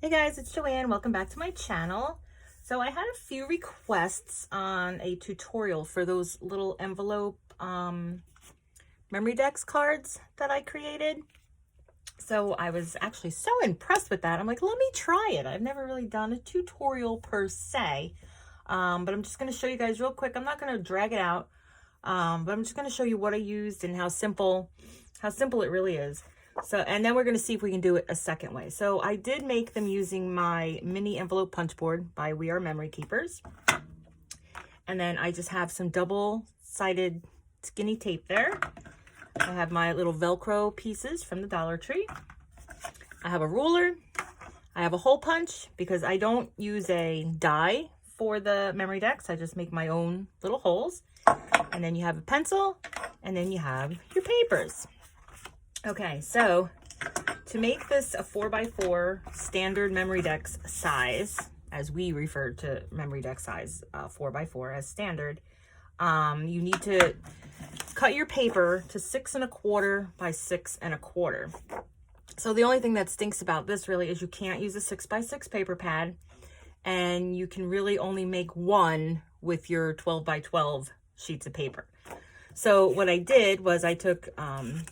Hey guys, it's Joanne. Welcome back to my channel. So I had a few requests on a tutorial for those little envelope memory decks cards that I created. So I was actually so impressed with that. I'm like, let me try it. I've never really done a tutorial per se, but I'm just going to show you guys real quick. I'm not going to drag it out, but I'm just going to show you what I used and how simple it really is. So, and then we're going to see if we can do it a second way. So I did make them using my mini envelope punch board by We Are Memory Keepers. And then I just have some double-sided skinny tape there. I have my little Velcro pieces from the Dollar Tree. I have a ruler. I have a hole punch because I don't use a die for the memory decks. I just make my own little holes. And then you have a pencil, and then you have your papers. Okay, so to make this a 4x4 standard memory decks size, as we refer to memory deck size, 4x4 as standard, you need to cut your paper to 6 1/4 by 6 1/4. So the only thing that stinks about this really is you can't use a 6x6 paper pad, and you can really only make one with your 12x12 sheets of paper. So what I did was I took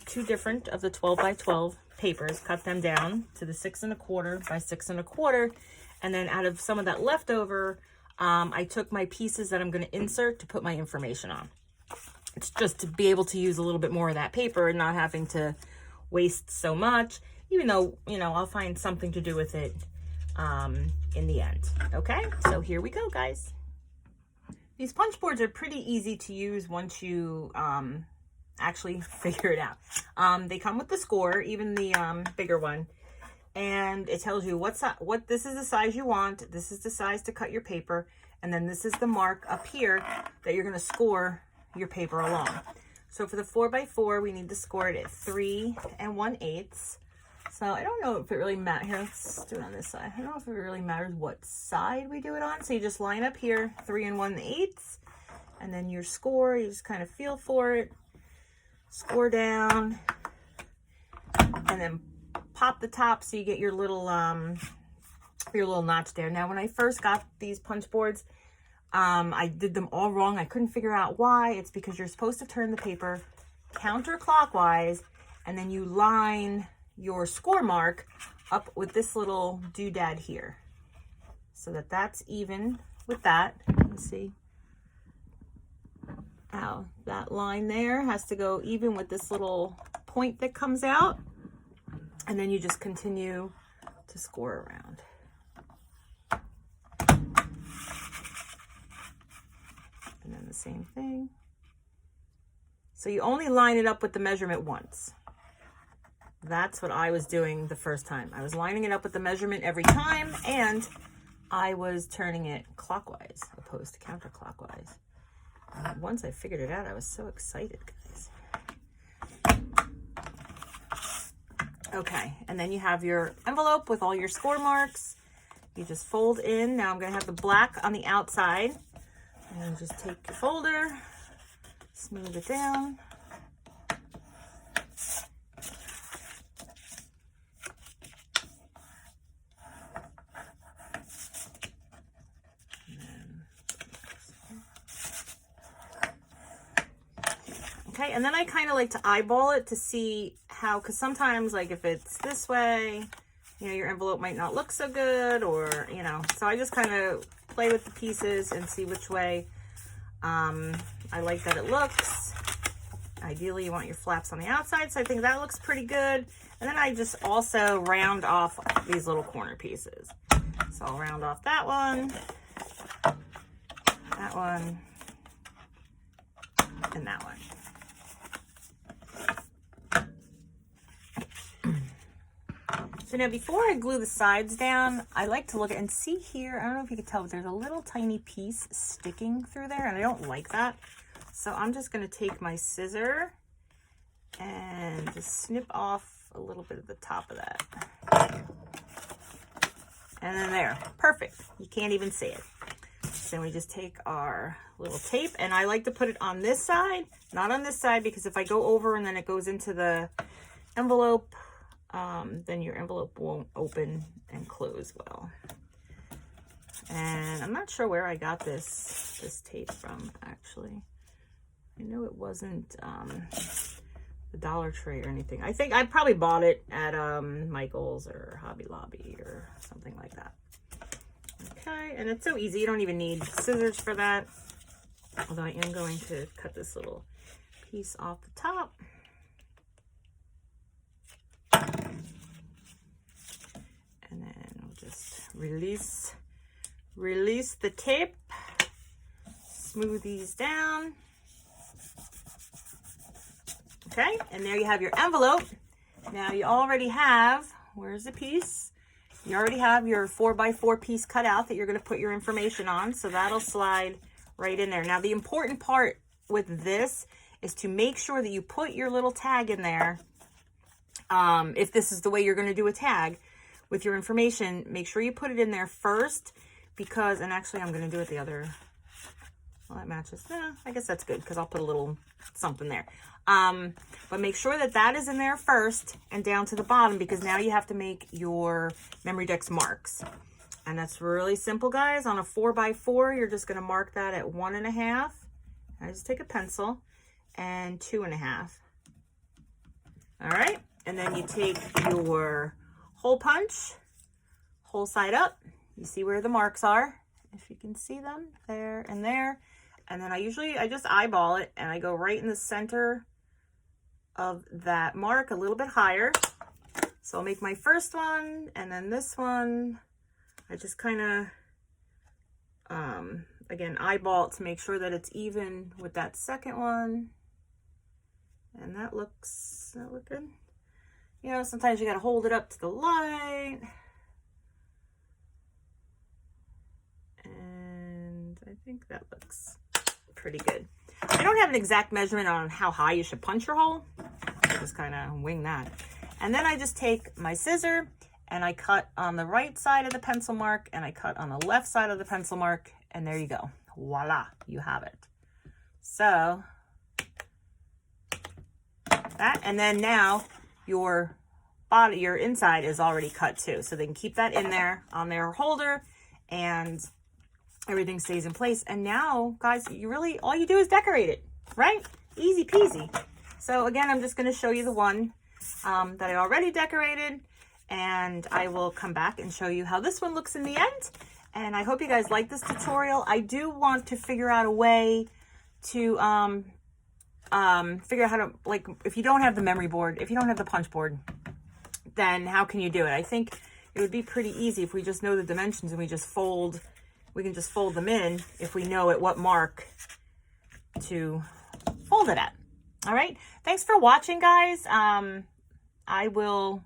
2 different of the 12x12 papers, cut them down to the 6 1/4 by 6 1/4, and then out of some of that leftover, I took my pieces that I'm going to insert to put my information on. It's just to be able to use a little bit more of that paper and not having to waste so much, even though, you know, I'll find something to do with it in the end. Okay, so here we go, guys. These punch boards are pretty easy to use once you actually figure it out. They come with the score, even the bigger one, and it tells you what this is the size you want, this is the size to cut your paper, and then this is the mark up here that you're going to score your paper along. So for the 4x4, we need to score it at 3 1/8. So I don't know if it really matters. Here, let's do it on this side. I don't know if it really matters what side we do it on. So you just line up here, 3 1/8, and then your score, you just kind of feel for it, score down, and then pop the top so you get your little notch there. Now, when I first got these punch boards, I did them all wrong. I couldn't figure out why. It's because you're supposed to turn the paper counterclockwise, and then you line your score mark up with this little doodad here so that that's even with that. Let's see how that line there has to go even with this little point that comes out, and then you just continue to score around. And then the same thing. So you only line it up with the measurement once. That's what I was doing the first time. I was lining it up with the measurement every time, and I was turning it clockwise opposed to counterclockwise. And once I figured it out, I was so excited, guys. Okay, and then you have your envelope with all your score marks. You just fold in. Now I'm going to have the black on the outside. And just take your folder, smooth it down. Okay, and then I kind of like to eyeball it to see how, because sometimes, like, if it's this way, you know, your envelope might not look so good, or, you know, so I just kind of play with the pieces and see which way I like that it looks. Ideally, you want your flaps on the outside, so I think that looks pretty good. And then I just also round off these little corner pieces. So I'll round off that one, and that one. So now before I glue the sides down, I like to look at and see here, I don't know if you can tell, but there's a little tiny piece sticking through there, and I don't like that. So I'm just going to take my scissor and just snip off a little bit of the top of that. And then there, perfect. You can't even see it. So we just take our little tape, and I like to put it on this side, not on this side, because if I go over and then it goes into the envelope, then your envelope won't open and close well. And I'm not sure where I got this tape from, actually. I know it wasn't the Dollar Tree or anything. I think I probably bought it at Michael's or Hobby Lobby or something like that. Okay, and it's so easy. You don't even need scissors for that. Although I am going to cut this little piece off the top. And then we'll just release the tape. Smooth these down. Okay, and there you have your envelope. Now you already have, where's the piece? You already have your 4x4 piece cut out that you're going to put your information on. So that'll slide right in there. Now the important part with this is to make sure that you put your little tag in there. If this is the way you're going to do a tag with your information, make sure you put it in there first, because, and actually I'm going to do it the other, well, that matches. I guess that's good, because I'll put a little something there. But make sure that that is in there first and down to the bottom, because now you have to make your Memory Dex marks. And that's really simple, guys. On a 4x4, you're just going to mark that at 1.5. I just take a pencil, and 2.5. All right. And then you take your hole punch, hole side up. You see where the marks are, if you can see them, there and there. And then I just eyeball it, and I go right in the center of that mark, a little bit higher. So I'll make my first one, and then this one, I just kind of, again, eyeball it to make sure that it's even with that second one. And that look good? You know, sometimes you got to hold it up to the light. And I think that looks pretty good. I don't have an exact measurement on how high you should punch your hole. I just kind of wing that. And then I just take my scissor and I cut on the right side of the pencil mark, and I cut on the left side of the pencil mark, and there you go. Voila, you have it. So that, and then now your body, your inside is already cut too. So they can keep that in there on their holder, and everything stays in place. And now, guys, all you do is decorate it, right? Easy peasy. So again, I'm just going to show you the one that I already decorated, and I will come back and show you how this one looks in the end. And I hope you guys like this tutorial. I do want to figure out a way to figure out how to, like, if you don't have the memory board, if you don't have the punch board, then how can you do it? I think it would be pretty easy if we just know the dimensions and we can just fold them in if we know at what mark to fold it at. All right. Thanks for watching, guys. I will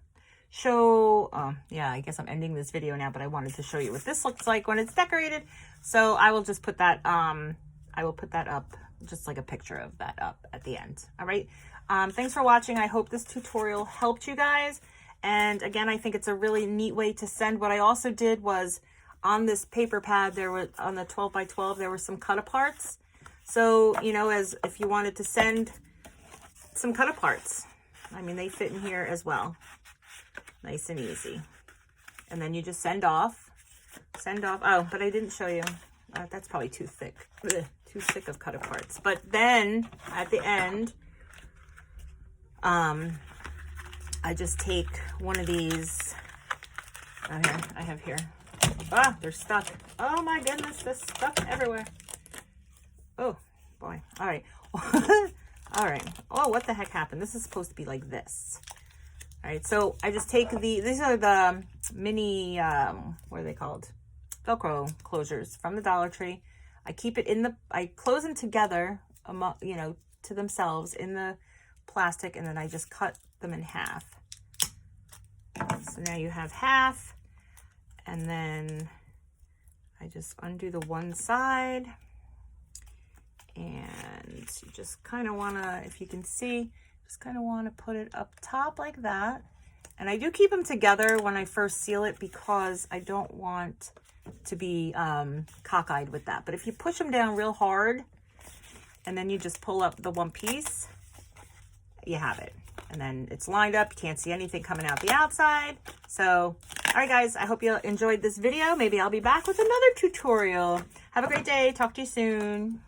show, yeah, I guess I'm ending this video now, but I wanted to show you what this looks like when it's decorated. So I will just put that, I will put that up, just like a picture of that up at the end. All right. Thanks for watching. I hope this tutorial helped you guys. And again, I think it's a really neat way to send. What I also did was on this paper pad, there was, on the 12x12, there were some cut-aparts. So, you know, as if you wanted to send some cut-aparts, I mean, they fit in here as well. Nice and easy. And then you just send off. Oh, but I didn't show you. That's probably too thick. Ugh, too thick of cut-aparts. But then, at the end, I just take one of these. Oh, here, I have here. Ah, they're stuck. Oh my goodness, they're stuck everywhere. Oh boy. All right. All right. Oh, what the heck happened? This is supposed to be like this. All right. So I just take these are the mini, what are they called? Velcro closures from the Dollar Tree. I keep it I close them together, you know, to themselves in the plastic, and then I just cut them in half. So now you have half, and then I just undo the one side, and you just kind of want to, if you can see, just kind of want to put it up top like that. And I do keep them together when I first seal it, because I don't want to be cockeyed with that. But if you push them down real hard, and then you just pull up the one piece, you have it. And then it's lined up. You can't see anything coming out the outside. So, all right, guys, I hope you enjoyed this video. Maybe I'll be back with another tutorial. Have a great day. Talk to you soon.